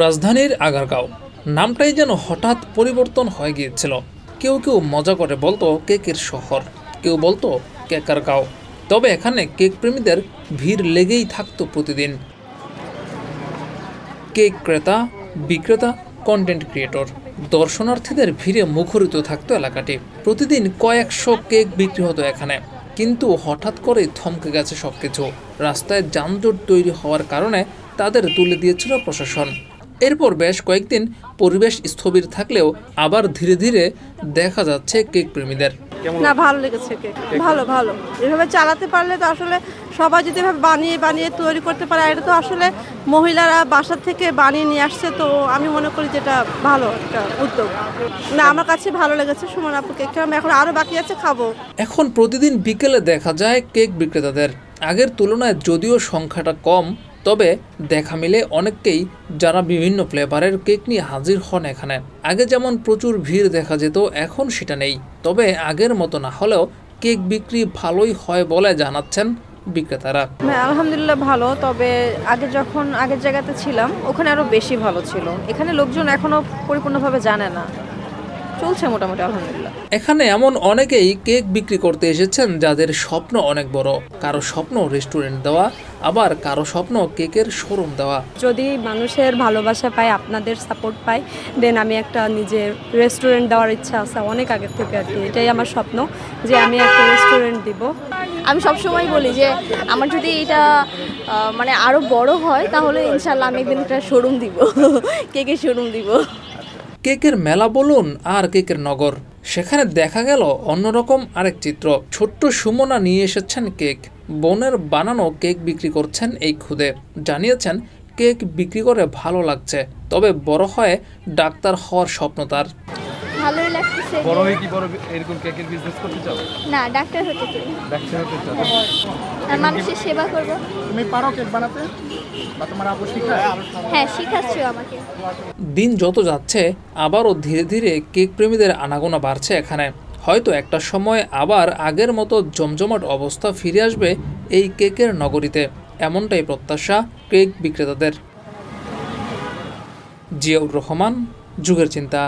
রাজধানীর আগারগাঁও নামটাই যেন হঠাৎ পরিবর্তন হয়ে গিয়েছিল। কেউ কেউ মজা করে বলতো কেকের শহর, কেউ বলতো কেকার গাঁও। তবে এখানে কেক প্রেমীদের ভিড় লেগেই থাকতো প্রতিদিন। কেক ক্রেতা, বিক্রেতা, কন্টেন্ট ক্রিয়েটর, দর্শনার্থীদের ভিড়ে মুখরিত থাকতো এলাকাটি। প্রতিদিন কয়েকশো কেক বিক্রি হতো এখানে। কিন্তু হঠাৎ করেই থমকে গেছে সবকিছু। রাস্তায় যানজট তৈরি হওয়ার কারণে তাদের তুলে দিয়েছিল প্রশাসন। এরপর বেশ কয়েকদিন পরিবেশ স্থবির থাকলেও আবার ধীরে ধীরে দেখা যাচ্ছে কেক প্রেমীদের। না, ভালো লেগেছে কেক, ভালো ভালো। এভাবে চালাতে পারলে তো আসলে সবাই যদি এভাবে বানিয়ে বানিয়ে তৈরি করতে পারে, এটা তো আসলে মহিলারা বাসা থেকে বানিয়ে নিয়ে আসছে, তো আমি মনে করি যেটা ভালো একটা উদ্যোগ। না, আমার কাছে ভালো লেগেছে সুমন আপু কেকটা। আমি এখন আরো বাকি আছে, খাবো। এখন প্রতিদিন বিকেলে দেখা যায় কেক বিক্রেতাদের। আগের তুলনায় যদিও সংখ্যাটা কম, তবে দেখা মিলে অনেককেই যারা বিভিন্ন ফ্লেভারের কেক নিয়ে হাজির হন এখানে। আগে যেমন প্রচুর ভিড় দেখা যেত, এখন সেটা নেই। তবে আগের মতো না হলেও কেক বিক্রি ভালোই হয় বলে জানাচ্ছেন বিক্রেতারা। আলহামদুলিল্লাহ ভালো, তবে আগে যখন আগের জায়গাতে ছিলাম ওখানে আরো বেশি ভালো ছিল। এখানে লোকজন এখনো পরিপূর্ণভাবে জানে না, চলছে মোটামুটি আলহামদুলিল্লাহ। এখানে এমন অনেকেই কেক বিক্রি করতে এসেছেন যাদের স্বপ্ন অনেক বড়। কারো স্বপ্ন রেস্টুরেন্ট দেওয়া, আবার কারো স্বপ্ন কেকের শোরুম দেওয়া। যদি মানুষের ভালোবাসা পাই, আপনাদের সাপোর্ট পাই, দেন আমি একটা নিজের রেস্টুরেন্ট দেওয়ার ইচ্ছা আছে অনেক আগের থেকে আর কি। এটাই আমার স্বপ্ন যে আমি একটা রেস্টুরেন্ট দিব। আমি সবসময় বলি যে আমার যদি এটা মানে আরও বড় হয় তাহলে ইনশাল্লাহ আমি একদিন একটা শোরুম দিব, কেকের শোরুম দিব। কেকের মেলা বলুন আর কেকের নগর, সেখানে দেখা গেল অন্যরকম আরেক চিত্র। ছোট্ট সুমনা নিয়ে এসেছেন কেক, বোনের বানানো কেক বিক্রি করছেন এই খুদে। জানিয়েছেন কেক বিক্রি করে ভালো লাগছে, তবে বড় হয়ে ডাক্তার হওয়ার স্বপ্ন তার। ভালোই লাগতেছে। বড় হয়ে কি বড় এরকম কেকের বিজনেস করতে চাও? না, ডাক্তার হতে চাই। ডাক্তার হতে চাও? আর মানুষের সেবা করব। তুমি পারো কেক বানাতে? বা তোমার আপু শেখায়? হ্যাঁ, শিখাচ্ছো আমাকে। দিন যত যাচ্ছে আবারও ধীরে ধীরে কেক প্রেমীদের আনাগোনা বাড়ছে এখানে। হয়তো একটা সময় আবার আগের মতো জমজমাট অবস্থা ফিরে আসবে এই কেকের নগরীতে, এমনটাই প্রত্যাশা কেক বিক্রেতাদের। জিয়াউর রহমান, যুগের চিন্তা।